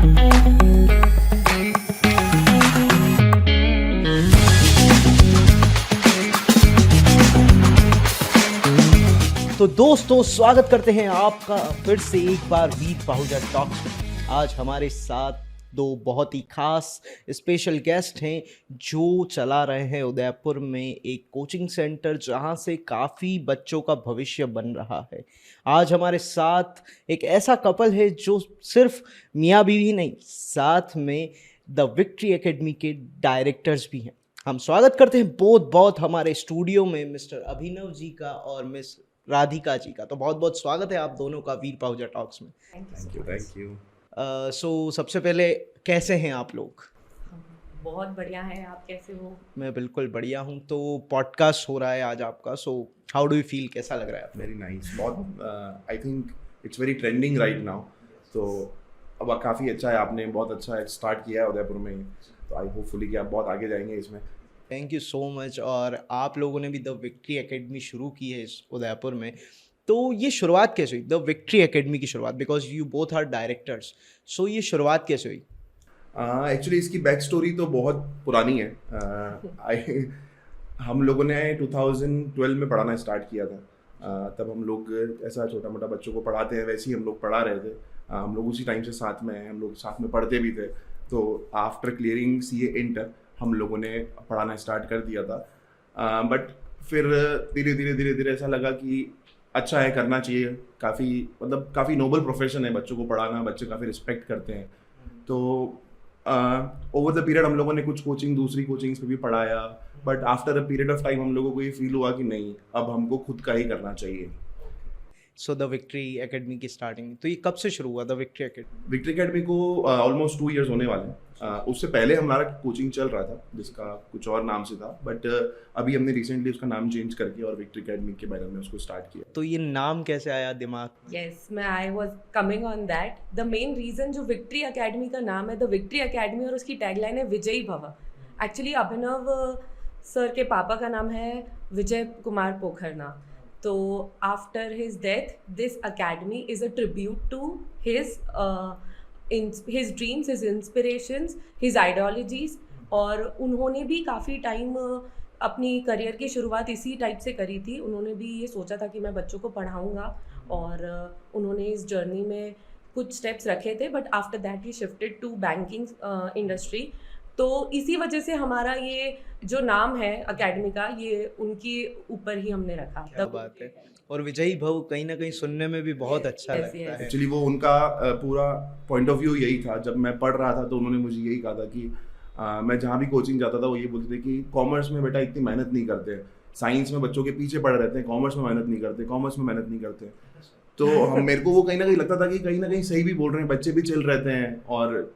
तो दोस्तों, स्वागत करते हैं आपका फिर से एक बार वीर पाहुजा टॉक्स में। आज हमारे साथ दो बहुत ही खास स्पेशल गेस्ट हैं जो चला रहे हैं उदयपुर में एक कोचिंग सेंटर जहां से काफ़ी बच्चों का भविष्य बन रहा है। आज हमारे साथ एक ऐसा कपल है जो सिर्फ मियाँ बीवी नहीं, साथ में द विक्ट्री एकेडमी के डायरेक्टर्स भी हैं। हम स्वागत करते हैं बहुत बहुत हमारे स्टूडियो में मिस्टर अभिनव जी का और मिस राधिका जी का। तो बहुत बहुत स्वागत है आप दोनों का वीर पाहुजा टॉक्स में। Thank you. सो सबसे पहले कैसे हैं आप लोग? बहुत बढ़िया है, आप कैसे हो? मैं बिल्कुल बढ़िया हूं। तो पॉडकास्ट हो रहा है आज आपका, so how do you feel, कैसा लग रहा है आपको? वेरी नाइस, बहुत I think it's very trending right now. तो अब काफ़ी अच्छा है, आपने बहुत अच्छा स्टार्ट किया है उदयपुर में, तो आई होपफुली कि आप बहुत आगे जाएंगे इसमें। Thank you so much. और आप लोगों ने भी द विक्ट्री एकेडमी शुरू की है इस उदयपुर में, तो ये शुरुआत कैसे हुई द विक्ट्री एकेडमी की शुरुआत? Because you both are directors, so ये शुरुआत कैसे हुई? एक्चुअली इसकी बैक स्टोरी तो बहुत पुरानी है। हम लोगों ने 2012 में पढ़ाना स्टार्ट किया था। तब हम लोग ऐसा छोटा मोटा बच्चों को पढ़ाते हैं, वैसे ही हम लोग पढ़ा रहे थे। हम लोग उसी टाइम से साथ में हैं, हम लोग साथ में पढ़ते भी थे। तो आफ्टर क्लियरिंग CA इंटर हम लोगों ने पढ़ाना स्टार्ट कर दिया था। बट फिर धीरे धीरे ऐसा लगा कि अच्छा है, करना चाहिए। काफ़ी नोबल प्रोफेशन है बच्चों को पढ़ाना, बच्चे काफ़ी रिस्पेक्ट करते हैं। तो ओवर द पीरियड हम लोगों ने कुछ दूसरी कोचिंग्स पे भी पढ़ाया, but after a period of time हम लोगों को ये फील हुआ कि नहीं, अब हमको खुद का ही करना चाहिए। सो द विक्ट्री एकेडमी की स्टार्टिंग तो ये कब से शुरू हुआ the victory academy? Victory academy को ऑलमोस्ट 2 इयर्स होने वाले हैं। उससे पहले हमारा कोचिंग चल रहा था जिसका कुछ और नाम से था, बट अभी हमने रिसेंटली उसका नाम चेंज करके और विक्ट्री एकेडमी के बारे में उसको स्टार्ट किया। तो ये नाम कैसे आया दिमाग में? यस, मैं I was coming on that. The main reason जो विक्ट्री एकेडमी का नाम है, द विक्ट्री एकेडमी, और उसकी टैगलाइन है विजयी भव। एक्चुअली अभिनव सर के पापा का नाम है विजय कुमार पोखरना। तो after his death this academy is a tribute to his dreams, his inspirations, his ideologies। और उन्होंने भी काफ़ी टाइम अपनी करियर की शुरुआत इसी टाइप से करी थी। उन्होंने भी ये सोचा था कि मैं बच्चों को पढ़ाऊँगा, और उन्होंने इस जर्नी में कुछ स्टेप्स रखे थे, but after that he shifted to banking industry. तो इसी वजह से हमारा ये जो नाम है एकेडमी का, ये उनकी ऊपर ही हमने रखा। क्या बात है। और विजयी भव कहीं ना कहीं सुनने में भी बहुत अच्छा Yes, लगता yes. है। एक्चुअली वो उनका पूरा पॉइंट ऑफ व्यू यही था। जब मैं पढ़ रहा था तो उन्होंने मुझे यही कहा था कि मैं जहाँ भी कोचिंग जाता था वो ये बोलते थे कि कॉमर्स में बेटा इतनी मेहनत नहीं करते, साइंस में बच्चों के पीछे पड़े रहते हैं, कॉमर्स में मेहनत नहीं करते, कॉमर्स में मेहनत नहीं करते। तो मेरे को वो कहीं ना कहीं लगता था कि कहीं ना कहीं सही भी बोल रहे हैं, बच्चे भी चल रहते हैं और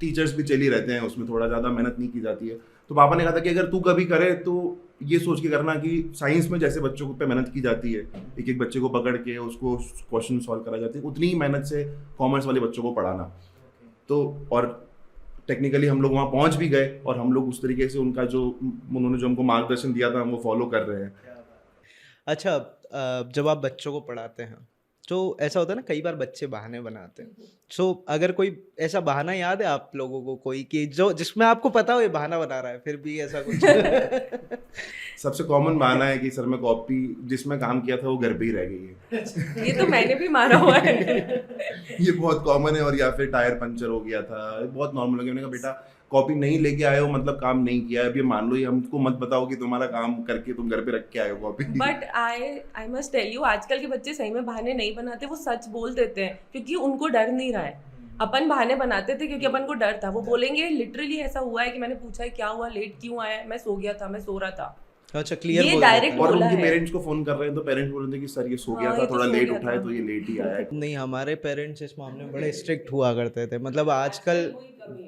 टीचर्स भी चल ही रहते हैं, उसमें थोड़ा ज़्यादा मेहनत नहीं की जाती है। तो पापा ने कहा था कि अगर तू कभी करे तो ये सोच के करना कि साइंस में जैसे बच्चों पे मेहनत की जाती है, एक एक बच्चे को पकड़ के उसको क्वेश्चन सॉल्व करा जाते हैं, उतनी ही मेहनत से कॉमर्स वाले बच्चों को पढ़ाना। तो और टेक्निकली हम लोग वहाँ पहुँच भी गए, और हम लोग उस तरीके से उन्होंने जो हमको मार्गदर्शन दिया था हम वो फॉलो कर रहे हैं। अच्छा, जब आप बच्चों को पढ़ाते हैं तो ऐसा होता है ना, कई बार बच्चे बहाने बनाते हैं। सो अगर कोई ऐसा बहाना याद है आप लोगों को कोई कि जो जिसमें आपको पता हो ये बहाना बना रहा है, फिर भी ऐसा कुछ? सबसे कॉमन बहाना है कि सर मैं कॉपी जिसमें काम किया था वो घर पे ही रह गई है। ये तो मैंने भी मारा हुआ है। ये बहुत कॉमन है। और या फिर टायर पंचर हो गया था, बहुत नॉर्मल हो गया। मैंने कहा बेटा कॉपी नहीं लेके आए हो मतलब काम नहीं किया है। अब ये मान लो, ये हमको मत बताओ कि तुम्हारा काम करके तुम घर पे रख के आए हो copy. But I must tell you, आजकल के बच्चे सही में बहाने नहीं बनाते, वो सच बोल देते हैं क्योंकि उनको डर नहीं रहा है। अपन बहाने बनाते थे क्योंकि अपन को डर था। वो बोलेंगे लिटरली ऐसा हुआ है कि मैंने पूछा है क्या हुआ, लेट क्यों आया, मैं सो गया था, मैं सो रहा था। अच्छा, क्लियर ये डायरेक्ट और बोला उनके है। पेरेंट्स को फोन कर रहे हैं तो पेरेंट्स बोल रहे थे कि सर ये सो गया हाँ, था, ये तो थोड़ा सो लेट गया उठा है था। तो ये लेट ही आया है। नहीं, हमारे पेरेंट्स इस मामले में बड़े स्ट्रिक्ट हुआ करते थे। मतलब आजकल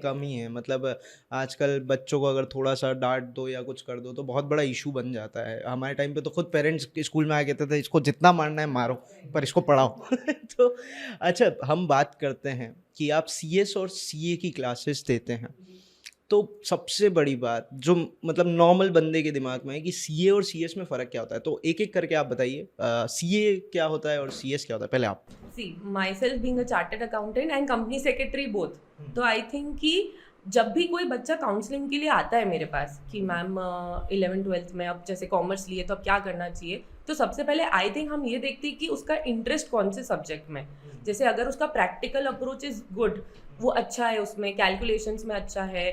कम ही है। मतलब आजकल बच्चों को अगर थोड़ा सा डांट दो या कुछ कर दो तो बहुत बड़ा इशू बन जाता है। हमारे टाइम पे तो खुद पेरेंट्स स्कूल में आके कहते थे इसको जितना मारना है मारो पर इसको पढ़ाओ। तो अच्छा, हम बात करते हैं कि आप CS और CA की क्लासेस देते हैं, तो सबसे बड़ी बात जो मतलब नॉर्मल बंदे के दिमाग में है कि सीए और सीएस में फ़र्क क्या होता है, तो एक एक करके आप बताइए। सीए क्या होता है और सीएस क्या होता है, पहले आप। See myself being a chartered accountant and company secretary both, तो आई थिंक कि जब भी कोई बच्चा काउंसलिंग के लिए आता है मेरे पास कि मैम 11th-12th में अब जैसे कॉमर्स लिए तो अब क्या करना चाहिए, तो सबसे पहले आई थिंक हम ये देखते हैं कि उसका इंटरेस्ट कौन से सब्जेक्ट में। जैसे अगर उसका प्रैक्टिकल अप्रोच इज गुड, वो अच्छा है, उसमें कैलकुलेशंस में अच्छा है,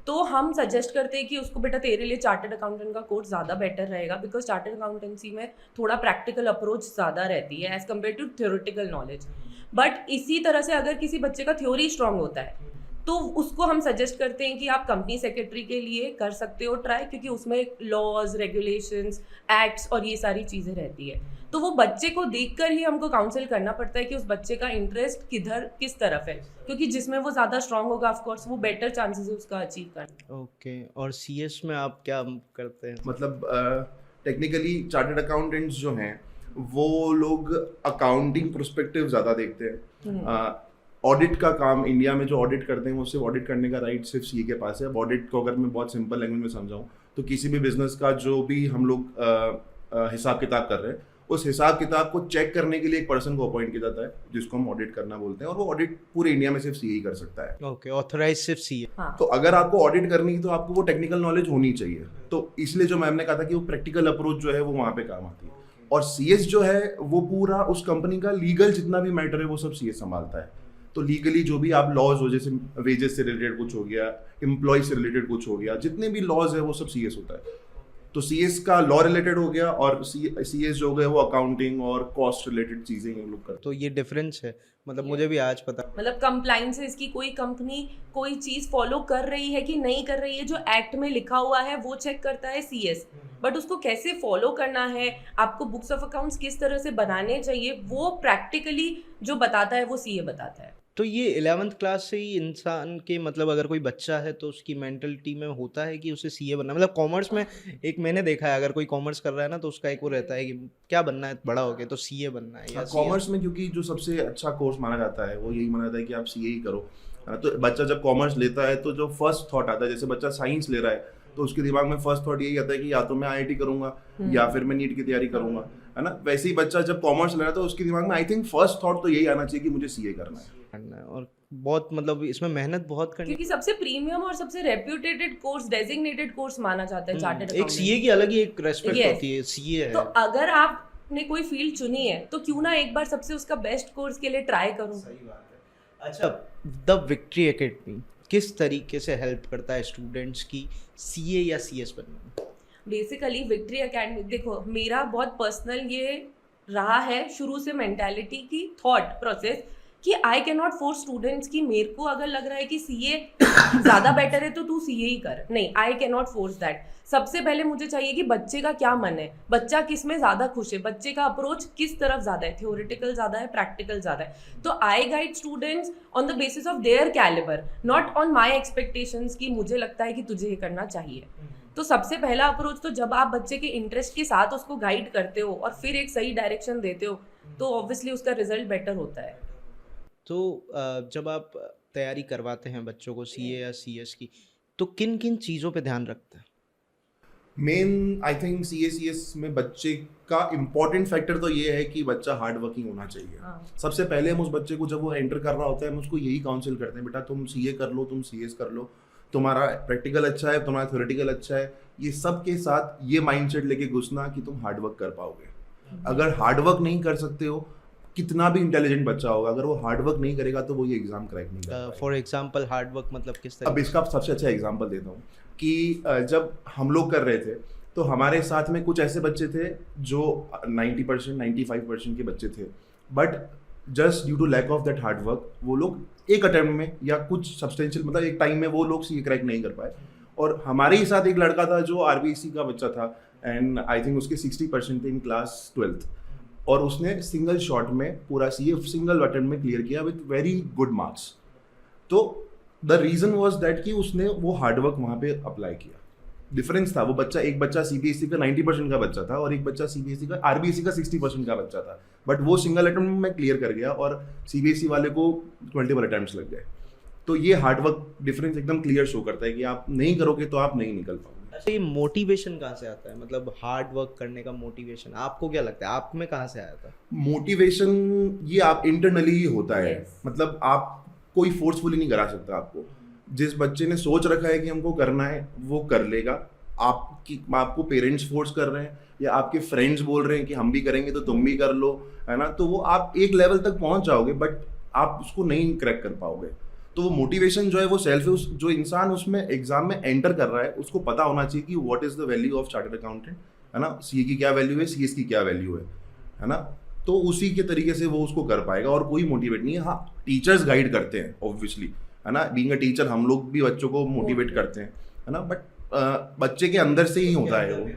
तो हम सजेस्ट करते हैं कि उसको बेटा तेरे लिए चार्टर्ड अकाउंटेंट का कोर्स ज़्यादा बेटर रहेगा, बिकॉज चार्टर्ड अकाउंटेंसी में थोड़ा प्रैक्टिकल अप्रोच ज़्यादा रहती है as compared to theoretical knowledge. But इसी तरह से अगर किसी बच्चे का थ्योरी स्ट्रांग होता है तो उसको हम सजेस्ट करते हैं कि आप कंपनी सेक्रेटरी के लिए कर सकते हो ट्राई, क्योंकि उसमें लॉज, रेगुलेशंस, एक्ट्स और ये सारी चीज़ें रहती है। तो वो बच्चे को देखकर ही हमको काउंसिल करना पड़ता है कि उस बच्चे का इंटरेस्ट किस तरफ है, क्योंकि जिसमें वो ज़्यादा स्ट्रांग होगा ऑफ कोर्स वो बेटर चांसेस है उसका अचीव करने। ओके, और सीएस में आप क्या करते हैं? मतलब टेक्निकली चार्टर्ड अकाउंटेंट्स जो हैं वो लोग अकाउंटिंग पर्सपेक्टिव ज़्यादा देखते हैं। ऑडिट का काम इंडिया में जो ऑडिट करते हैं वो सिर्फ ऑडिट करने का राइट सिर्फ सीए के पास है। अब ऑडिट को अगर मैं बहुत सिंपल लैंग्वेज में समझाऊं तो किसी भी बिजनेस का जो भी हम लोग हिसाब किताब कर रहे हैं उस हिसाब किताब को चेक करने के लिए एक पर्सन को अपॉइंट किया जाता है जिसको हम ऑडिट करना बोलते हैं, और वो ऑडिट पूरे इंडिया में सिर्फ सीए ही कर सकता है। ओके, ऑथराइज सिर्फ सीए। हाँ। तो अगर आपको ऑडिट करनी है तो आपको वो टेक्निकल नॉलेज होनी चाहिए, तो इसलिए जो मैम ने कहा था कि वो प्रैक्टिकल अप्रोच जो है वो वहाँ पे काम आती है। और सीएस जो है वो पूरा उस कंपनी का लीगल जितना भी मैटर है वो सब सीएस संभालता है। तो लीगली जो भी आप लॉज हो, जैसे वेजेस से रिलेटेड कुछ हो गया, एम्प्लॉय से रिलेटेड कुछ हो गया, जितने भी लॉज है वो सब सीएस होता है। तो सीएस का लॉ रिलेटेड हो गया, और सीएस जो गए वो अकाउंटिंग और कॉस्ट रिलेटेड चीजें हम लोग करते तो ये डिफरेंस है, मतलब मुझे भी आज पता। मतलब कंप्लाइंसेस की कोई कंपनी कोई चीज़ फॉलो कर रही है कि नहीं कर रही है, जो एक्ट में लिखा हुआ है वो चेक करता है सीएस, बट उसको कैसे फॉलो करना है, आपको बुक्स ऑफ अकाउंट्स किस तरह से बनाने चाहिए, वो प्रैक्टिकली जो बताता है वो सीए बताता है। तो ये 11th क्लास से ही इंसान के मतलब अगर कोई बच्चा है तो उसकी मेंटलिटी में होता है कि उसे सीए बनना, मतलब कॉमर्स में एक मैंने देखा है अगर कोई कॉमर्स कर रहा है ना तो उसका एक वो रहता है कि क्या बनना है बड़ा होके, तो सीए बनना है या कॉमर्स में, क्योंकि जो सबसे अच्छा कोर्स माना जाता है वो यही माना जाता है कि आप सीए ही करो। तो बच्चा जब कॉमर्स लेता है तो जो फर्स्ट थॉट आता है, जैसे बच्चा साइंस ले रहा है तो उसके दिमाग में फर्स्ट थॉट यही आता है कि या तो मैं आईआईटी करूंगा या फिर मैं नीट की तैयारी करूंगा, है ना। वैसे ही बच्चा जब कॉमर्स ले रहा है तो उसके दिमाग में आई थिंक फर्स्ट थॉट तो यही आना चाहिए कि मुझे सीए करना है। और बहुत मतलब इसमें मेहनत बहुत करनी, क्योंकि सबसे प्रीमियम और सबसे रेप्यूटेटेड कोर्स, डेजिग्नेटेड कोर्स माना जाता है चार्टर्ड एक सीए की अलग ही एक रेस्पेक्ट होती है, सीए है। तो अगर आपने कोई फील्ड चुनी है तो क्यों ना एक बार सबसे उसका बेस्ट कोर्स के लिए ट्राई करूं। सही बात है। अच्छा, द विक्ट्री एकेडमी किस तरीके से हेल्प करता है स्टूडेंट्स की सीए या सीएस बनने में? बेसिकली विक्ट्री एकेडमी, देखो मेरा बहुत पर्सनल ये रहा है शुरू से मेंटालिटी की थॉट प्रोसेस कि I can not force students की मेरे को अगर लग रहा है कि सीए ज़्यादा बेटर है तो तू सीए ही कर, नहीं, I can not force that. सबसे पहले मुझे चाहिए कि बच्चे का क्या मन है, बच्चा किस में ज़्यादा खुश है, बच्चे का अप्रोच किस तरफ ज़्यादा है, थ्योरेटिकल ज़्यादा है, प्रैक्टिकल ज़्यादा है। तो I guide students on the basis of their calibre, not on my expectations कि मुझे लगता है कि तुझे ये करना चाहिए। तो सबसे पहला अप्रोच तो जब आप बच्चे के इंटरेस्ट के साथ उसको गाइड करते हो और फिर एक सही डायरेक्शन देते हो तो ऑब्वियसली उसका रिजल्ट बेटर होता है। तो जब आप तैयारी करवाते हैं बच्चों को सीए या सीएस की, तो किन किन चीज़ों पे ध्यान रखते हैं? मेन आई थिंक सीएस में बच्चे का इम्पोर्टेंट फैक्टर तो ये है कि बच्चा हार्ड वर्किंग होना चाहिए। सबसे पहले हम उस बच्चे को जब वो एंटर कर रहा होता है हम उसको यही काउंसिल करते हैं, बेटा तुम सीए कर लो, तुम सीएस कर लो, तुम्हारा प्रैक्टिकल अच्छा है, तुम्हारा थ्योरेटिकल अच्छा है, ये सब के साथ ये माइंडसेट लेके घुसना कि तुम हार्ड वर्क कर पाओगे। अगर हार्ड वर्क नहीं कर सकते हो, कितना भी इंटेलिजेंट बच्चा होगा, अगर वो हार्ड वर्क नहीं करेगा तो वो ये एग्जाम क्रैक नहीं करेगा। फॉर एग्जांपल हार्ड वर्क मतलब किस तरह? अब इसका सबसे अच्छा एग्जांपल देता हूँ कि जब हम लोग कर रहे थे तो हमारे साथ में कुछ ऐसे बच्चे थे जो 90% 95% के बच्चे थे, but just due to lack of that hard work वो लोग एक अटेम्प्ट में या कुछ सब्सटेंशियल मतलब एक टाइम में वो लोग सीए क्रैक नहीं कर पाए। और हमारे ही साथ एक लड़का था जो आरबीसी का बच्चा था एंड आई थिंक उसके 60% थे इन क्लास 12th, और उसने सिंगल शॉट में पूरा सीए सिंगल अटेम्प्ट में क्लियर किया विद वेरी गुड मार्क्स। तो द रीजन वाज दैट कि उसने वो हार्डवर्क वहाँ पे अप्लाई किया। डिफरेंस था, वो बच्चा एक बच्चा सीबीएसई का 90% का बच्चा था और एक बच्चा सीबीएसई का आरबीएसई का 60% का बच्चा था, बट वो सिंगल अटेम्प्ट में क्लियर कर गया और सीबीएसई वाले को 20 अटेम्प्ट्स लग गए। तो ये हार्डवर्क डिफरेंस एकदम क्लियर शो करता है कि आप नहीं करोगे तो आप नहीं निकल पाओगे। अच्छा, ये मोटिवेशन कहाँ से आता है, मतलब हार्ड वर्क करने का मोटिवेशन आपको क्या लगता है, आप में कहाँ से आया था? मोटिवेशन ये आप इंटरनली ही होता है। Yes. मतलब आप कोई फोर्सफुली नहीं करा सकता आपको। जिस बच्चे ने सोच रखा है कि हमको करना है वो कर लेगा। आपको पेरेंट्स फोर्स कर रहे हैं या आपके फ्रेंड्स बोल रहे हैं कि हम भी करेंगे तो तुम भी कर लो, है ना, तो वो आप एक लेवल तक पहुंच जाओगे बट आप उसको नहीं क्रैक कर पाओगे। तो वो मोटिवेशन जो है वो सेल्फ है। जो इंसान उसमें एग्जाम में एंटर कर रहा है उसको पता होना चाहिए कि what is the value of chartered accountant, है ना, सीए की क्या वैल्यू है, सीएस की क्या वैल्यू है ना। तो उसी के तरीके से वो उसको कर पाएगा और कोई मोटिवेट नहीं है। हाँ, टीचर्स गाइड करते हैं ऑब्वियसली, है ना, बीइंग अ टीचर हम लोग भी बच्चों को मोटिवेट करते हैं, है ना, बट बच्चे के अंदर से ही होता है वो।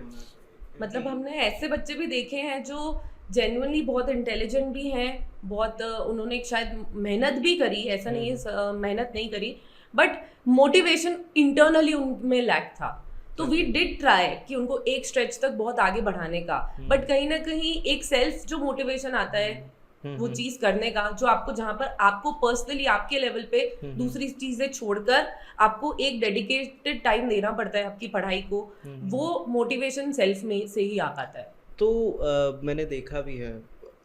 मतलब हमने ऐसे बच्चे भी देखे हैं जो जेन्युइनली बहुत इंटेलिजेंट भी हैं, बहुत उन्होंने शायद मेहनत भी करी, ऐसा नहीं है मेहनत नहीं करी, बट मोटिवेशन इंटरनली उनमें लैक था। तो वी डिड ट्राई कि उनको एक स्ट्रेच तक बहुत आगे बढ़ाने का, बट कहीं ना कहीं एक सेल्फ जो मोटिवेशन आता है वो चीज करने का, जो आपको जहां पर आपको पर्सनली आपके लेवल पे दूसरी चीजें छोड़कर आपको एक डेडिकेटेड टाइम देना पड़ता है आपकी पढ़ाई को, वो मोटिवेशन सेल्फ में से ही आ पाता है। तो मैंने देखा भी है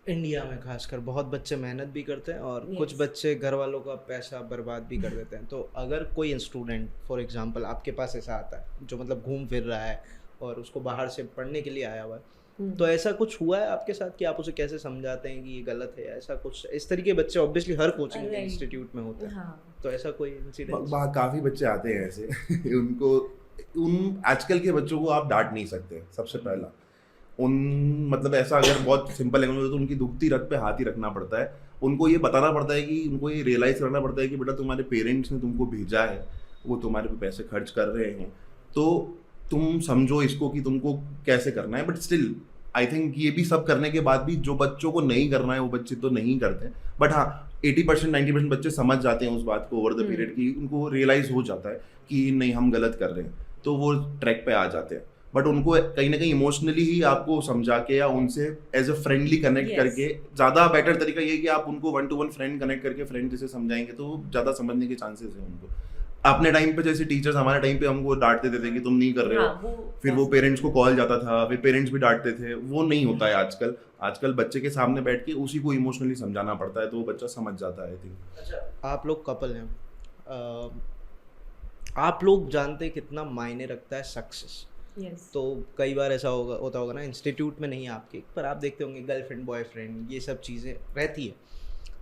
इंडिया में खासकर बहुत बच्चे मेहनत भी करते हैं और कुछ बच्चे घर वालों का पैसा बर्बाद भी कर देते हैं। तो अगर कोई स्टूडेंट फॉर एग्जांपल आपके पास ऐसा आता है जो मतलब घूम फिर रहा है और उसको बाहर से पढ़ने के लिए आया हुआ है, तो ऐसा कुछ हुआ है आपके साथ कि आप उसे कैसे समझाते हैं कि ये गलत है, ऐसा कुछ? इस तरीके के बच्चे ऑब्वियसली हर कोचिंग इंस्टीट्यूट में होते हैं। हाँ। तो ऐसा कोई इंसिडेंट? काफी बच्चे आते हैं ऐसे उन आजकल के बच्चों को आप डांट नहीं सकते। सबसे पहला मतलब ऐसा अगर बहुत सिंपल लैंग्वेज में तो उनकी दुखती रग पे हाथ ही रखना पड़ता है। उनको ये बताना पड़ता है कि उनको ये रियलाइज करना पड़ता है कि बेटा तुम्हारे पेरेंट्स ने तुमको भेजा है, वो तुम्हारे पे पैसे खर्च कर रहे हैं, तो तुम समझो इसको कि तुमको कैसे करना है। बट स्टिल आई थिंक ये भी सब करने के बाद भी जो बच्चों को नहीं करना है वो बच्चे तो नहीं करते। बट हाँ, 80% 90% बच्चे समझ जाते हैं उस बात को ओवर द पीरियड की उनको रियलाइज हो जाता है कि नहीं हम गलत कर रहे हैं, तो वो ट्रैक पे आ जाते हैं। बट उनको कहीं ना कहीं इमोशनली ही आपको समझा के या उनसे एज अ फ्रेंडली कनेक्ट करके, ज़्यादा बेटर तरीका ये है कि आप उनको 1-to-1 फ्रेंड कनेक्ट करके फ्रेंड जैसे समझाएंगे तो ज़्यादा समझने के चांसेस हैं उनको। अपने टाइम पे जैसे टीचर्स हमारे टाइम पे हमको डांटते थे कि तुम नहीं कर रहे हो, फिर वो पेरेंट्स को कॉल जाता था, फिर पेरेंट्स भी डांटते थे, वो नहीं होता है आजकल। आजकल बच्चे के सामने बैठ के उसी को इमोशनली समझाना पड़ता है तो वो बच्चा समझ जाता है। आई थिंक अच्छा, आप लोग कपल हैं, आप लोग जानते हैं कितना मायने रखता है सक्सेस। तो कई बार ऐसा होता होगा ना, इंस्टीट्यूट में नहीं आपके, पर आप देखते होंगे गर्लफ्रेंड बॉयफ्रेंड ये सब चीज़ें रहती है।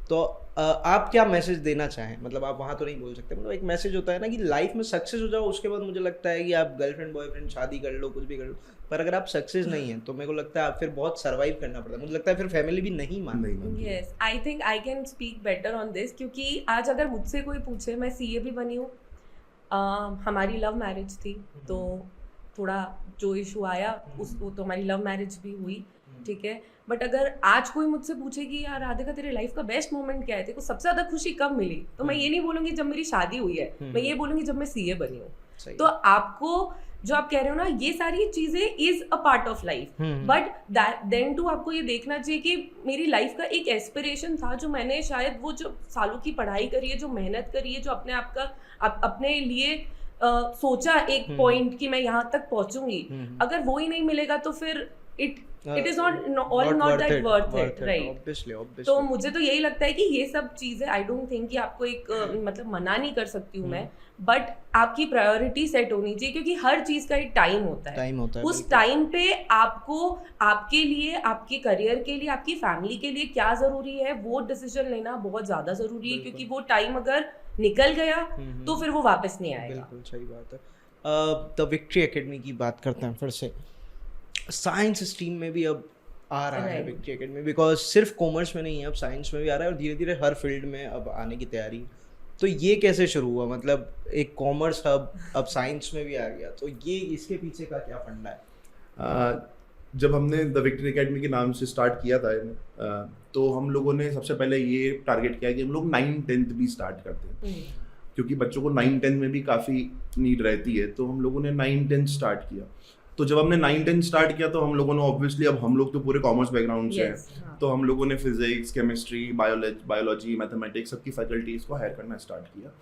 तो आप क्या मैसेज देना चाहें, मतलब आप वहाँ तो नहीं बोल सकते, मतलब एक मैसेज होता है ना कि लाइफ में सक्सेस हो जाओ, उसके बाद मुझे लगता है कि आप गर्लफ्रेंड बॉयफ्रेंड शादी कर लो, कुछ भी कर लो, पर अगर आप सक्सेस नहीं हैं तो मेरे को लगता है आप फिर बहुत सर्वाइव करना पड़ता है। मुझे लगता है फिर फैमिली भी नहीं मानती। Yes, I think I can speak better on this, क्योंकि आज अगर मुझसे कोई पूछे, मैं सीए भी बनी हूँ, हमारी लव मैरिज थी, तो थोड़ा जो इशू आया वो तो हमारी लव मैरिज भी हुई, ठीक है। बट अगर आज कोई मुझसे पूछे कि यार राधिका तेरे लाइफ का बेस्ट मोमेंट क्या है, तेरे को सबसे ज्यादा खुशी कब मिली, तो मैं ये नहीं बोलूंगी जब मेरी शादी हुई है, मैं ये बोलूंगी जब मैं सीए बनी हूँ। तो आपको जो आप कह रहे हो ना, ये सारी चीजें is a part of life, but then too आपको ये देखना चाहिए कि मेरी लाइफ का एक एस्पिरेशन था जो मैंने शायद वो जो सालों की पढ़ाई करी है, जो मेहनत करी है, जो अपने आप का अपने लिए सोचा एक पॉइंट कि मैं यहाँ तक पहुंचूंगी, अगर वो ही नहीं मिलेगा तो फिर it is not that worth it, right? Obviously. तो मुझे तो यही लगता है कि ये सब चीजें आई डोंट थिंक कि आपको एक मतलब मना नहीं कर सकती हूँ मैं, बट आपकी प्रायोरिटी सेट होनी चाहिए, क्योंकि हर चीज का एक टाइम होता है। उस टाइम पे आपको आपके लिए, आपके करियर के लिए, आपकी फैमिली के लिए क्या जरूरी है वो डिसीजन लेना बहुत ज्यादा जरूरी है, क्योंकि वो टाइम अगर निकल गया तो फिर वो वापस नहीं आएगा। बिल्कुल सही बात है। द विक्ट्री एकेडमी की बात करते हैं फिर से। साइंस स्ट्रीम में भी अब आ रहा है विक्ट्री एकेडमी, बिकॉज सिर्फ कॉमर्स में नहीं है, अब साइंस में भी आ रहा है और धीरे धीरे हर फील्ड में अब आने की तैयारी। तो ये कैसे शुरू हुआ, मतलब एक कॉमर्स हब अब साइंस में भी आ गया, तो ये इसके पीछे का क्या फंडा है? जब हमने द विक्ट्री एकेडमी के नाम से स्टार्ट किया था तो हम लोगों ने सबसे पहले ये टारगेट किया कि हम लोग 9th-10th भी स्टार्ट करते हैं, क्योंकि बच्चों को 9th-10th में भी काफ़ी नीड रहती है। तो हम लोगों ने 9th-10th स्टार्ट किया। तो जब हमने 9th-10th स्टार्ट किया तो हम लोगों ने ऑब्वियसली, अब हम लोग तो पूरे कॉमर्स बैकग्राउंड से हैं, तो हम लोगों ने फिजिक्स, केमिस्ट्री, बायोलॉजी, मैथमेटिक्स सबकी फैकल्टीज को हायर करना स्टार्ट किया।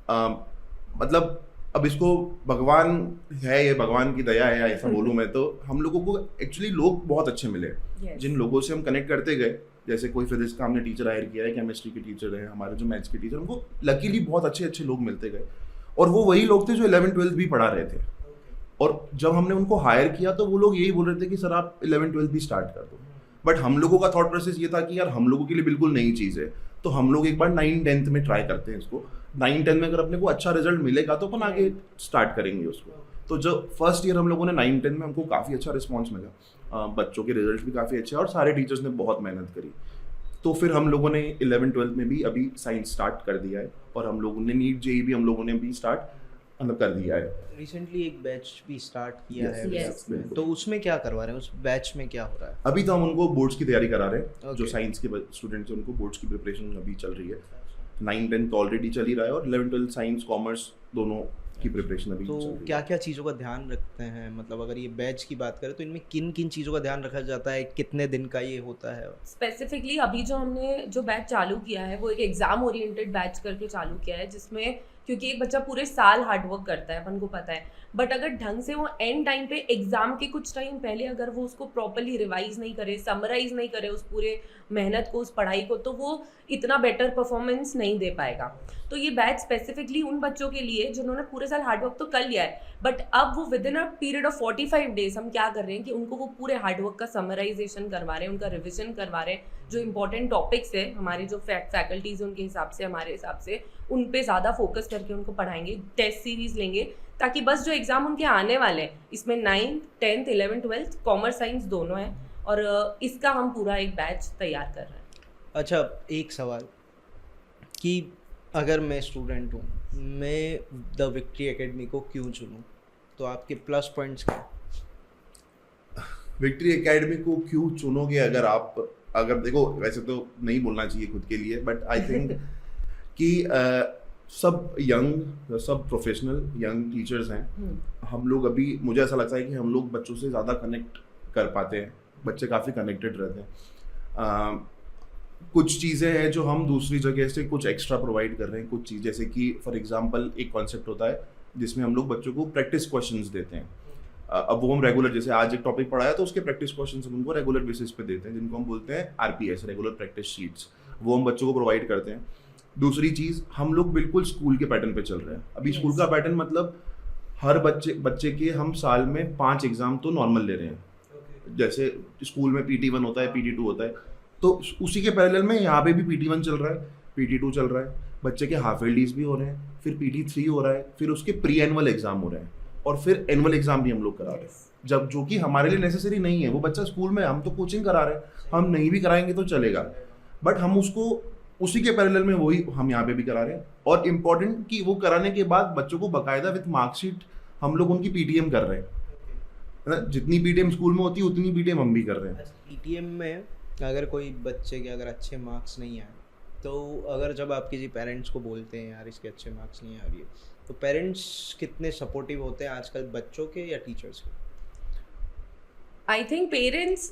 मतलब अब इसको भगवान है, ये भगवान की दया है ऐसा बोलूँ मैं, तो हम लोगों को एक्चुअली लोग बहुत अच्छे मिले। Yes. जिन लोगों से हम कनेक्ट करते गए, जैसे कोई फिजिक्स का हमने टीचर हायर किया है, केमिस्ट्री के टीचर हैं, हमारे जो मैथ्स के टीचर, हमको लकीली बहुत अच्छे अच्छे लोग मिलते गए, और वो वही लोग थे जो 11th-12th भी पढ़ा रहे थे। और जब हमने उनको हायर किया तो वो लोग यही बोल रहे थे कि सर आप 11th-12th भी स्टार्ट कर दो। बट हम लोगों का थॉट प्रोसेस ये था कि यार हम लोगों के लिए बिल्कुल नई चीज़ है, तो हम लोग एक बार 9-10th में ट्राई करते हैं इसको। 9-10 में अगर अपने को अच्छा रिजल्ट मिलेगा तो अपन आगे स्टार्ट करेंगे उसको। तो जो फर्स्ट ईयर हम लोगों ने 9-10 में हमको काफ़ी अच्छा रिस्पॉन्स मिला, बच्चों के रिजल्ट भी काफ़ी अच्छे और सारे टीचर्स ने बहुत मेहनत करी। तो फिर हम लोगों ने 11th-12th में भी अभी साइंस स्टार्ट कर दिया है, और हम लोगों ने नीट जेईई भी हम लोगों ने भी स्टार्ट मतलब कर दिया है। रिसेंटली एक बैच भी स्टार्ट किया Yes, है yes, Vizix में, बिल्कुल। तो उसमें क्या करवा रहे हैं, उस बैच में क्या हो रहा है? अभी तो हम उनको बोर्ड्स की तैयारी करा रहे हैं। Okay. जो साइंस के स्टूडेंट्स हैं उनको बोर्ड्स की प्रिपरेशन अभी चल रही है। 9-10 ऑलरेडी चल ही रहा है, और 11-12 साइंस कॉमर्स दोनों की प्रिपरेशन अभी तो चल रही है। क्या क्या चीज़ों का ध्यान रखते हैं, मतलब अगर ये बैच की बात करें तो इनमें किन किन चीज़ों का ध्यान रखा जाता है, कितने दिन का ये होता है? स्पेसिफिकली अभी जो हमने जो बैच चालू किया है वो एक एग्जाम ओरिएंटेड बैच करके चालू किया है, जिसमें क्योंकि एक बच्चा पूरे साल हार्डवर्क करता है अपन को पता है, बट अगर ढंग से वो एंड टाइम पे एग्जाम के कुछ टाइम पहले अगर वो उसको प्रॉपरली रिवाइज नहीं करे, समराइज नहीं करे उस पूरे मेहनत को, उस पढ़ाई को, तो वो इतना बेटर परफॉर्मेंस नहीं दे पाएगा। तो ये बैच स्पेसिफिकली उन बच्चों के लिए जिन्होंने पूरे साल हार्डवर्क तो कर लिया है, बट अब वो with in a period of 45 days हम क्या कर रहे हैं कि उनको वो पूरे हार्डवर्क का समराइजेशन करवा रहे हैं, उनका रिविजन करवा रहे हैं, जो इंपॉर्टेंट टॉपिक्स है हमारे जो फैकल्टीज उनके हिसाब से, हमारे हिसाब से उन पे ज़्यादा फोकस करके उनको पढ़ाएंगे, टेस्ट सीरीज लेंगे, ताकि बस जो एग्ज़ाम उनके आने वाले हैं इसमें 9th, 10th, 11th, 12th commerce science दोनों हैं, और इसका हम पूरा एक बैच तैयार कर रहे हैं। अच्छा, एक सवाल कि अगर मैं स्टूडेंट हूँ, मैं द विक्ट्री एकेडमी को क्यों चुनूँ, तो आपके प्लस पॉइंट्स क्या? विक्ट्री एकेडमी को क्यों चुनोगे? अगर देखो, वैसे तो नहीं बोलना चाहिए खुद के लिए, बट आई थिंक कि सब यंग, सब प्रोफेशनल यंग टीचर्स हैं। हम लोग अभी, मुझे ऐसा लगता है कि हम लोग बच्चों से ज़्यादा कनेक्ट कर पाते हैं, बच्चे काफ़ी कनेक्टेड रहते हैं। कुछ चीज़ें हैं जो हम दूसरी जगह से कुछ एक्स्ट्रा प्रोवाइड कर रहे हैं, कुछ चीज़ जैसे कि फॉर एग्जांपल एक कॉन्सेप्ट होता है जिसमें हम लोग बच्चों को प्रैक्टिस क्वेश्चंस देते हैं। अब वो हम रेगुलर, जैसे आज एक टॉपिक पढ़ाया तो उसके प्रैक्टिस क्वेश्चंस हम उनको रेगुलर बेसिस पे देते हैं, जिनको हम बोलते हैं RPS, रेगुलर प्रैक्टिस शीट्स, वो हम बच्चों को प्रोवाइड करते हैं। दूसरी चीज़, हम लोग बिल्कुल स्कूल के पैटर्न पे चल रहे हैं अभी। स्कूल का पैटर्न मतलब हर बच्चे के हम साल में 5 एग्जाम तो नॉर्मल ले रहे हैं। जैसे स्कूल में PT1 होता है, PT2 होता है, तो उसी के पैरेलल में यहाँ पे भी PT1 चल रहा है, PT2 चल रहा है, बच्चे के हाफ एलडीज भी हो रहे हैं, फिर PT3 हो रहा है, फिर उसके प्री एनुअल एग्जाम हो रहे हैं, और फिर एनुअल एग्जाम भी हम लोग करा रहे हैं, जब जो कि हमारे लिए नेसेसरी नहीं है। वो बच्चा स्कूल में, हम तो कोचिंग करा रहे हैं, हम नहीं भी कराएंगे तो चलेगा, बट हम उसको उसी के पैरेलल में वही हम यहाँ पे भी करा रहे हैं। और इम्पोर्टेंट कि वो कराने के बाद बच्चों को बाकायदा विद मार्कशीट हम लोग उनकी PTM कर रहे हैं, है ना? जितनी PTM स्कूल में होती है उतनी PTM हम भी कर रहे हैं। PTM में अगर कोई बच्चे के अगर अच्छे मार्क्स नहीं आए, तो अगर जब आप किसी पेरेंट्स को बोलते हैं यार इसके अच्छे मार्क्स नहीं आ रही है, तो पेरेंट्स कितने सपोर्टिव होते हैं आजकल, बच्चों के या टीचर्स के? आई थिंक पेरेंट्स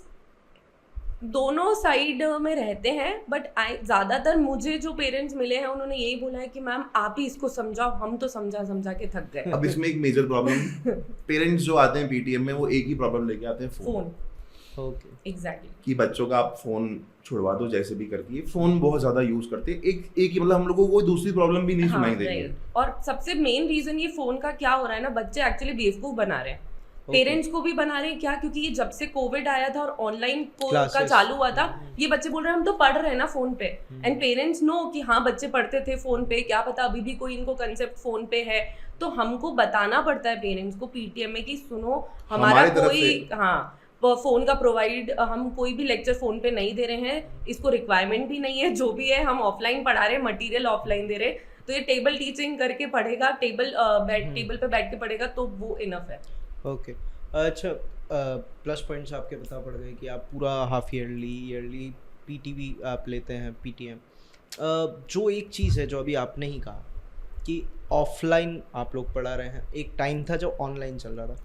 दोनों साइड में रहते हैं, बट ज़्यादातर मुझे जो पेरेंट्स मिले हैं उन्होंने यही बोला है कि मैम आप ही इसको समझाओ, हम तो समझा के थक गए। अब इसमें एक मेजर प्रॉब्लम, पेरेंट्स जो आते हैं PTM में वो एक ही प्रॉब्लम लेके आते हैं, फोन। Okay, exactly. कि बच्चों का आप फोन छुड़वा दो जैसे भी करके, ये फोन बहुत ज्यादा यूज करते हैं। एक ही, मतलब हम लोगों को कोई दूसरी प्रॉब्लम भी नहीं सुनाई देगी। और सबसे मेन रीजन ये फोन का क्या हो रहा है ना, बच्चे एक्चुअली बेवकूफ बना रहे हैं, पेरेंट्स को भी बना रहे हैं। क्या? क्योंकि ये जब से कोविड आया था और ऑनलाइन का चालू हुआ था, ये बच्चे बोल रहे हैं हम तो पढ़ रहे हैं ना फोन पे, एंड पेरेंट्स नो कि हाँ बच्चे पढ़ते थे फोन पे, क्या पता अभी भी कोई इनको कंसेप्ट फोन पे है। तो हमको बताना पड़ता है पेरेंट्स को PTM में कि सुनो हमारा कोई फोन का प्रोवाइड, हम कोई भी लेक्चर फोन पे नहीं दे रहे हैं, इसको रिक्वायरमेंट भी नहीं है, जो भी है हम ऑफलाइन पढ़ा रहे हैं, मटेरियल ऑफलाइन दे रहे हैं, तो ये टेबल टीचिंग करके पढ़ेगा, टेबल पे बैठ के पढ़ेगा तो वो इनफ है। ओके। अच्छा, प्लस पॉइंट्स आपके पता पड़ गए कि आप पूरा हाफ ईयरली PTV आप लेते हैं, PTM। जो एक चीज़ है जो अभी आपने ही कहा कि ऑफलाइन आप लोग पढ़ा रहे हैं, एक टाइम था जो ऑनलाइन चल रहा था।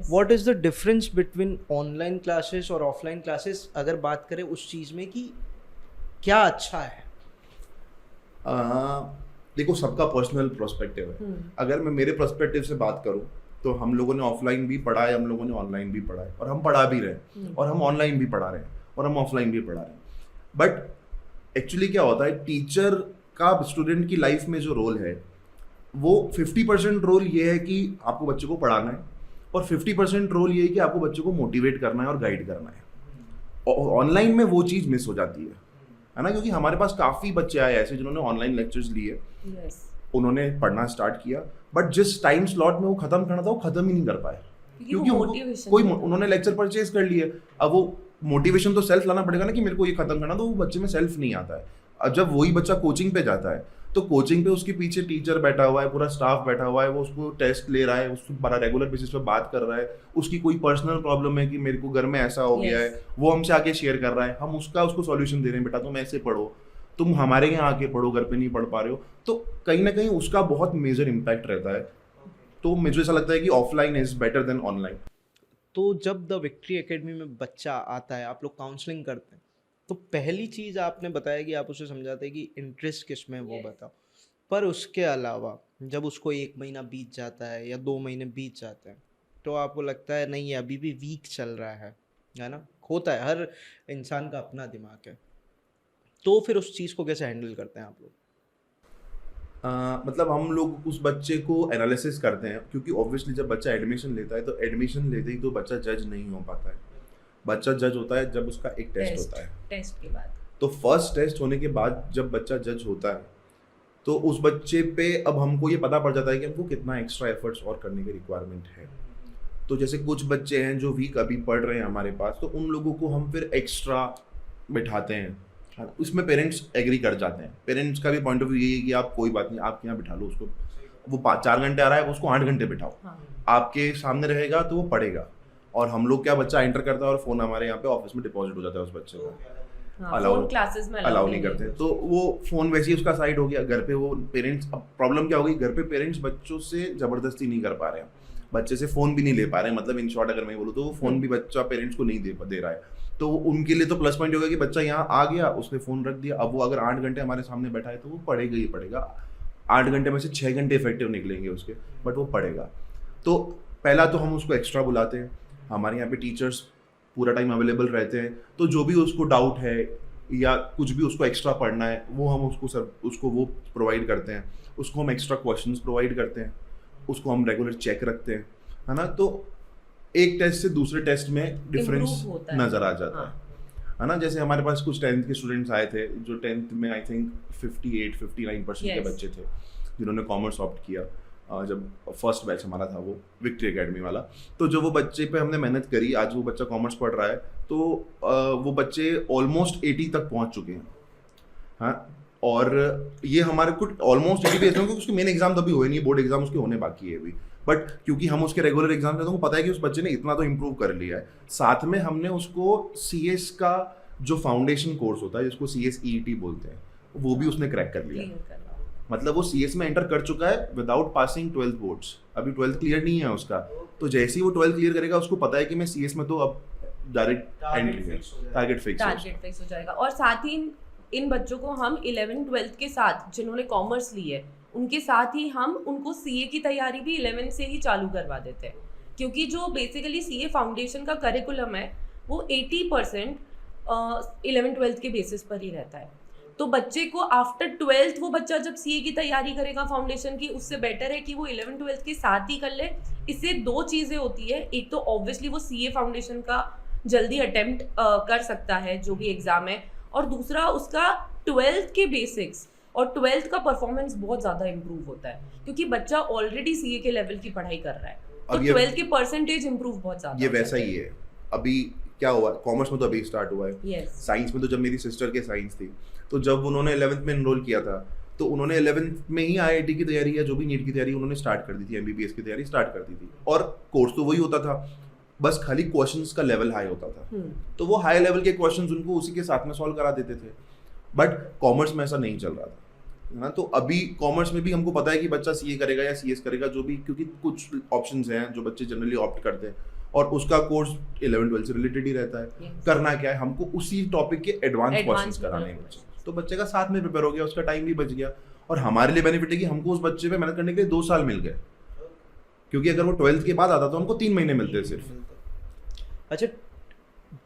What is the difference between online classes और ऑफलाइन क्लासेस, अगर बात करें उस चीज़ में कि क्या अच्छा है? देखो सबका पर्सनल पर्सपेक्टिव है। अगर मैं मेरे पर्सपेक्टिव से बात करूं तो हम लोगों ने ऑफलाइन भी पढ़ा है, हम लोगों ने ऑनलाइन भी पढ़ा है, और हम पढ़ा भी रहे हैं, और हम ऑनलाइन भी पढ़ा रहे हैं, और हम ऑफलाइन भी पढ़ा रहे हैं। बट एक्चुअली क्या होता है, टीचर का स्टूडेंट की लाइफ में जो रोल है वो 50% रोल ये है कि आपको बच्चे को पढ़ाना है, और 50% रोल ये है कि आपको बच्चे को मोटिवेट करना है और गाइड करना है। ऑनलाइन में वो चीज़ मिस हो जाती है ना, क्योंकि हमारे पास काफ़ी बच्चे आए ऐसे जिन्होंने ऑनलाइन लेक्चर्स लिए, उन्होंने पढ़ना स्टार्ट किया, बट जिस टाइम स्लॉट में वो खत्म करना था वो खत्म ही नहीं कर पाए, क्योंकि उन्होंने लेक्चर परचेज कर लिए। अब वो मोटिवेशन तो सेल्फ लाना पड़ेगा ना कि मेरे को ये खत्म करना, तो वो बच्चे में सेल्फ नहीं आता है। अब जब वही बच्चा कोचिंग पे जाता है तो कोचिंग पे उसके पीछे टीचर बैठा हुआ है, पूरा स्टाफ बैठा हुआ है, वो उसको टेस्ट ले रहा है, उसको बड़ा रेगुलर बेसिस पे बात कर रहा है, उसकी कोई पर्सनल प्रॉब्लम है कि मेरे को घर में ऐसा हो गया है, वो हमसे आके शेयर कर रहा है, हम उसको सॉल्यूशन दे रहे हैं, बेटा तुम ऐसे पढ़ो, तुम हमारे यहाँ आके पढ़ो, घर पे नहीं पढ़ पा रहे हो, तो कहीं ना कहीं उसका बहुत मेजर इम्पैक्ट रहता है। तो मुझे ऐसा लगता है कि offline is better than online. तो जब द विक्ट्री एकेडमी में बच्चा आता है, आप लोग काउंसलिंग करते हैं, तो पहली चीज़ आपने बताया कि आप उसे समझाते हैं कि इंटरेस्ट किस में वो बताओ, पर उसके अलावा जब उसको 1 महीना बीत जाता है या 2 महीने बीत जाते हैं, तो आपको लगता है नहीं अभी भी वीक चल रहा है ना, होता है, हर इंसान का अपना दिमाग है, तो फिर उस चीज़ को कैसे हैंडल करते हैं आप लोग? मतलब हम लोग उस बच्चे को एनालिसिस करते हैं, क्योंकि ऑब्वियसली जब बच्चा एडमिशन लेता है तो एडमिशन लेते ही तो बच्चा जज नहीं हो पाता है। बच्चा जज होता है जब उसका एक टेस्ट होता है, टेस्ट के बाद। तो फर्स्ट टेस्ट होने के बाद जब बच्चा जज होता है तो उस बच्चे पे अब हमको ये पता पड़ जाता है कि हमको कितना एक्स्ट्रा एफर्ट्स और करने की रिक्वायरमेंट है। तो जैसे कुछ बच्चे हैं जो वीक अभी पढ़ रहे हैं हमारे पास, तो उन लोगों को हम फिर एक्स्ट्रा बिठाते हैं, उसमें पेरेंट्स एग्री कर जाते हैं। पेरेंट्स का भी पॉइंट ऑफ व्यू यही है कि आप कोई बात नहीं, आप यहाँ बिठा लो उसको, वो 4 घंटे आ रहा है उसको 8 घंटे बिठाओ, आपके सामने रहेगा तो वो पढ़ेगा। और हम लोग क्या, बच्चा एंटर करता है और फोन हमारे यहाँ पे ऑफिस में डिपॉजिट हो जाता है उस बच्चे का, अलाउ नहीं करते, तो वो फोन वैसे ही उसका साइड हो गया। घर पे वो पेरेंट्स, अब प्रॉब्लम क्या होगी, घर पे पेरेंट्स बच्चों से जबरदस्ती नहीं कर पा रहे हैं, बच्चे से फोन भी नहीं ले पा रहे हैं, मतलब इन शॉर्ट अगर मैं बोलूँ तो वो फोन भी बच्चा पेरेंट्स को नहीं दे रहा है। तो उनके लिए तो प्लस पॉइंट होगा कि बच्चा यहाँ आ गया, उसने फोन रख दिया, अब वो अगर 8 घंटे हमारे सामने बैठा है तो वो पढ़ेगा ही पढ़ेगा। 8 घंटे में से 6 घंटे इफेक्टिव निकलेंगे उसके, बट वो पढ़ेगा। तो पहला तो हम उसको एक्स्ट्रा बुलाते हैं, हमारे यहाँ पे टीचर्स पूरा टाइम अवेलेबल रहते हैं, तो जो भी उसको डाउट है या कुछ भी उसको एक्स्ट्रा पढ़ना है वो हम उसको वो प्रोवाइड करते हैं, उसको हम एक्स्ट्रा क्वेश्चंस प्रोवाइड करते हैं, उसको हम रेगुलर चेक रखते हैं, है ना। तो एक टेस्ट से दूसरे टेस्ट में डिफरेंस नज़र आ जाता है ना। जैसे हमारे पास कुछ 10th के स्टूडेंट्स आए थे जो 10th में आई थिंक 58-59% के बच्चे थे जिन्होंने कॉमर्स ऑप्ट किया, जब फर्स्ट बैच हमारा था वो विक्ट्री एकेडमी वाला। तो जो वो बच्चे पे हमने मेहनत करी, आज वो बच्चा कॉमर्स पढ़ रहा है, तो वो बच्चे ऑलमोस्ट 80 तक पहुंच चुके हैं, हाँ। और ये हमारे कुछ ऑलमोस्ट 80 भी ऐसे क्योंकि उसके मेन एग्जाम तभी हुए नहीं, बोर्ड एग्जाम उसके होने बाकी है अभी, बट क्योंकि हम उसके रेगुलर एग्जाम देते हैं तो पता है कि उस बच्चे ने इतना तो इम्प्रूव कर लिया है। साथ में हमने उसको CS का जो फाउंडेशन कोर्स होता है जिसको CS EET बोलते हैं, वो भी उसने क्रैक कर लिया, मतलब वो CS में एंटर कर चुका है विदाउट पासिंग 12th बोर्ड्स। अभी 12th क्लियर नहीं है उसका, तो जैसे ही वो 12th क्लियर करेगा उसको पता है कि मैं CS में तो अब डायरेक्ट एंट्री है, टारगेट फिक्स हो जाएगा। और साथ ही इन बच्चों को हम 11th-12th के साथ जिन्होंने कॉमर्स ली है उनके साथ ही हम उनको CA की तैयारी भी 11 से ही चालू करवा देते हैं, क्योंकि जो बेसिकली CA फाउंडेशन का करिकुलम है वो 80% 11th-12th के बेसिस पर ही रहता है। तो बच्चे को आफ्टर 12th वो बच्चा जब CA की तैयारी करेगा फाउंडेशन की, उससे बेटर है कि वो 11th-12th के साथ ही कर ले। इससे 2 चीज़ें होती है, एक तो ऑब्वियसली वो CA फाउंडेशन का जल्दी अटेम्प्ट कर सकता है जो भी एग्ज़ाम है, और दूसरा उसका 12th के बेसिक्स और 12th का परफॉर्मेंस बहुत ज़्यादा इंप्रूव होता है, क्योंकि बच्चा ऑलरेडी CA के लेवल की पढ़ाई कर रहा है, तो 12th के परसेंटेज इंप्रूव बहुत ज़्यादा। ये वैसा ही है। अभी क्या हुआ, कॉमर्स में तो अभी स्टार्ट हुआ है, साइंस में तो जब मेरी सिस्टर के साइंस थी तो जब उन्होंने 11th में एनरोल किया था तो उन्होंने 11th में ही IIT की तैयारी या जो भी नीट की तैयारी उन्होंने स्टार्ट कर दी थी, MBBS की तैयारी स्टार्ट कर दी थी, और कोर्स तो वही होता था, बस खाली क्वेश्चंस का लेवल हाई होता था, तो वो हाई लेवल के क्वेश्चंस उनको उसी के साथ में सॉल्व करा देते थे। बट कॉमर्स में ऐसा नहीं चल रहा था ना। तो अभी कॉमर्स में भी हमको पता है कि बच्चा CA करेगा या CS करेगा जो भी, क्योंकि कुछ ऑप्शंस हैं जो बच्चे जनरली ऑप्ट करते हैं और उसका कोर्स 11-12 से रिलेटेड ही रहता है। करना क्या है, हमको उसी टॉपिक के एडवांस क्वेश्चंस कराने हैं बच्चे, तो बच्चे का साथ में प्रिपेयर हो गया, उसका टाइम भी बच गया और हमारे लिए बेनिफिट है कि हमको उस बच्चे पे मेहनत करने के लिए 2 साल मिल गए, क्योंकि अगर वो 12th के बाद आता तो हमको 3 महीने मिलते सिर्फ। अच्छा,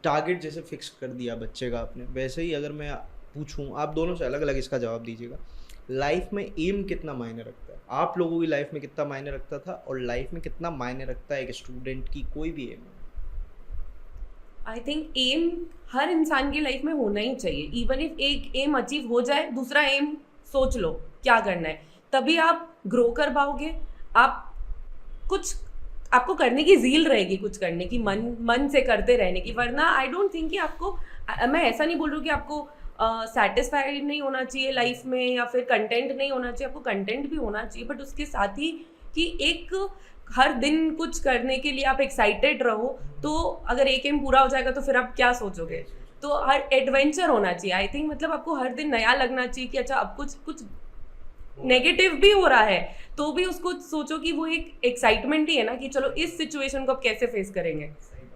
टारगेट जैसे फिक्स कर दिया बच्चे का आपने, वैसे ही अगर मैं पूछूं, आप दोनों से अलग अलग इसका जवाब दीजिएगा, लाइफ में एम कितना मायने रखता है? आप लोगों की लाइफ में कितना मायने रखता था, और लाइफ में कितना मायने रखता है एक स्टूडेंट की कोई भी एम? आई थिंक एम हर इंसान की लाइफ में होना ही चाहिए। इवन इफ एक एम अचीव हो जाए, दूसरा एम सोच लो क्या करना है, तभी आप ग्रो कर पाओगे। आप कुछ आपको करने की ज़ील रहेगी, कुछ करने की, मन से करते रहने की। वरना आई डोंट थिंक कि आपको, मैं ऐसा नहीं बोल रही हूँ कि आपको सेटिस्फाइड नहीं होना चाहिए लाइफ में, या फिर कंटेंट नहीं होना चाहिए। आपको कंटेंट भी होना चाहिए, बट उसके साथ ही कि एक हर दिन कुछ करने के लिए आप एक्साइटेड रहो। तो अगर एक एम पूरा हो जाएगा तो फिर आप क्या सोचोगे? तो हर एडवेंचर होना चाहिए आई थिंक। मतलब आपको हर दिन नया लगना चाहिए कि अच्छा अब कुछ नेगेटिव भी हो रहा है तो भी उसको सोचो कि वो एक एक्साइटमेंट ही है ना, कि चलो इस सिचुएशन को अब कैसे फेस करेंगे।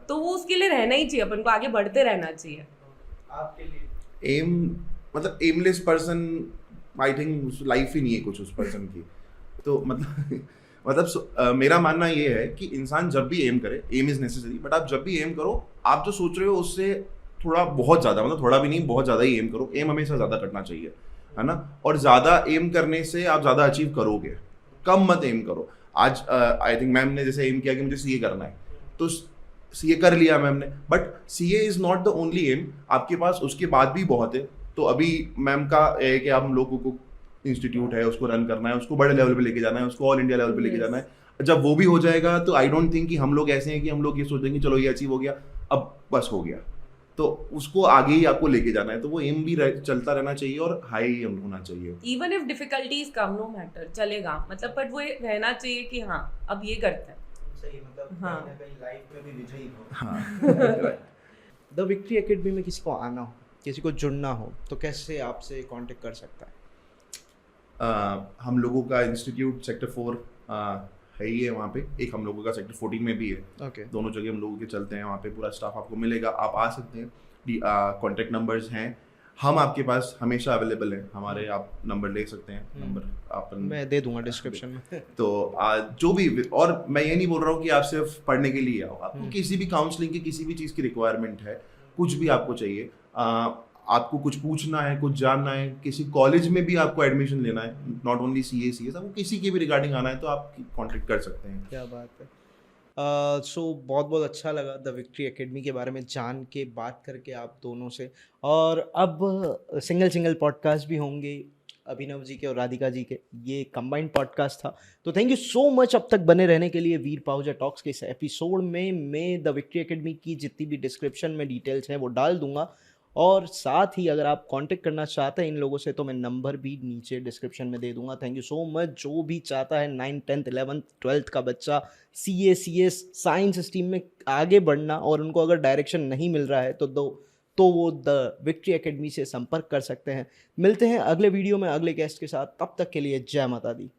तो वो उसके लिए रहना ही चाहिए, अपन को आगे बढ़ते रहना चाहिए। आपके लिए एम मतलब aimless person I think life ही नहीं है कुछ उस पर्सन की। तो मेरा मानना ये है कि इंसान जब भी एम करे, एम इज नेसेसरी, बट आप जब भी एम करो, आप जो सोच रहे हो उससे थोड़ा बहुत ज़्यादा, मतलब थोड़ा भी नहीं, बहुत ज़्यादा ही एम करो। एम हमेशा ज़्यादा करना चाहिए, है ना। और ज़्यादा एम करने से आप ज़्यादा अचीव करोगे, कम मत एम करो। आज आई थिंक मैम ने जैसे एम किया कि मुझे सीए करना है, तो सीए कर लिया मैम ने, but CA is not the only aim, आपके पास उसके बाद भी बहुत है। तो अभी मैम का है कि आप लोगों को इंस्टीट्यूट है उसको रन करना है, उसको बड़े लेवल पे लेके जाना है, उसको ऑल इंडिया लेवल पे लेके जाना है। जब वो भी हो जाएगा तो आई डोंट थिंक कि हम लोग ऐसे हैं कि हम लोग ये सोचेंगे चलो ये अचीव हो गया, अब बस हो गया। तो उसको आगे ही आपको लेके जाना है, तो वो एम भी चलता रहना चाहिए और हाई एम होना चाहिए। Even if difficulties come, no matter, चलेगा, मतलब बट वो रहना चाहिए कि हाँ अब ये करते हैं। सही, मतलब हाँ। कहीं ना कहीं लाइफ में भी विजयी हो। हाँ द विक्ट्री एकेडमी में किसी को आना हो, किसी को जुड़ना हो, तो कैसे आपसे कांटेक्ट कर सकता है? हम लोगों का इंस्टीट्यूट सेक्टर 4 है ही है, वहाँ पे एक हम लोगों का सेक्टर 14 में भी है। ओके, दोनों जगह हम लोगों के चलते हैं, वहाँ पे पूरा स्टाफ आपको मिलेगा, आप आ सकते हैं। कॉन्टेक्ट नंबर्स हैं, हम आपके पास हमेशा अवेलेबल हैं हमारे, आप नंबर ले सकते हैं, नंबर आप मैं दे दूंगा डिस्क्रिप्शन में। तो जो भी, और मैं ये नहीं बोल रहा हूँ कि आप सिर्फ पढ़ने के लिए आओ, आपको किसी भी काउंसलिंग की किसी भी चीज़ की रिक्वायरमेंट है, कुछ भी आपको चाहिए, आपको कुछ पूछना है, कुछ जानना है, किसी कॉलेज में भी आपको एडमिशन लेना है, नॉट ओनली सीए सीएस, आपको किसी के भी रिगार्डिंग आना है तो आप कांटेक्ट कर सकते हैं। क्या बात है। सो बहुत बहुत अच्छा लगा द विक्ट्री एकेडमी के बारे में जान के, बात करके आप दोनों से। और अब सिंगल पॉडकास्ट भी होंगे अभिनव जी के और राधिका जी के, ये कंबाइंड पॉडकास्ट था। तो थैंक यू सो मच अब तक बने रहने के लिए वीर पाहुजा टॉक्स के इस एपिसोड में। मैं द विक्ट्री एकेडमी की जितनी भी डिस्क्रिप्शन में डिटेल्स हैं वो डाल दूंगा, और साथ ही अगर आप कांटेक्ट करना चाहते हैं इन लोगों से तो मैं नंबर भी नीचे डिस्क्रिप्शन में दे दूंगा। Thank you so much. जो भी चाहता है 9th 10th 11th 12th का बच्चा सीए सीएस साइंस स्ट्रीम में आगे बढ़ना, और उनको अगर डायरेक्शन नहीं मिल रहा है तो वो द विक्ट्री एकेडमी से संपर्क कर सकते हैं। मिलते हैं अगले वीडियो में अगले गेस्ट के साथ, तब तक के लिए जय माता दी।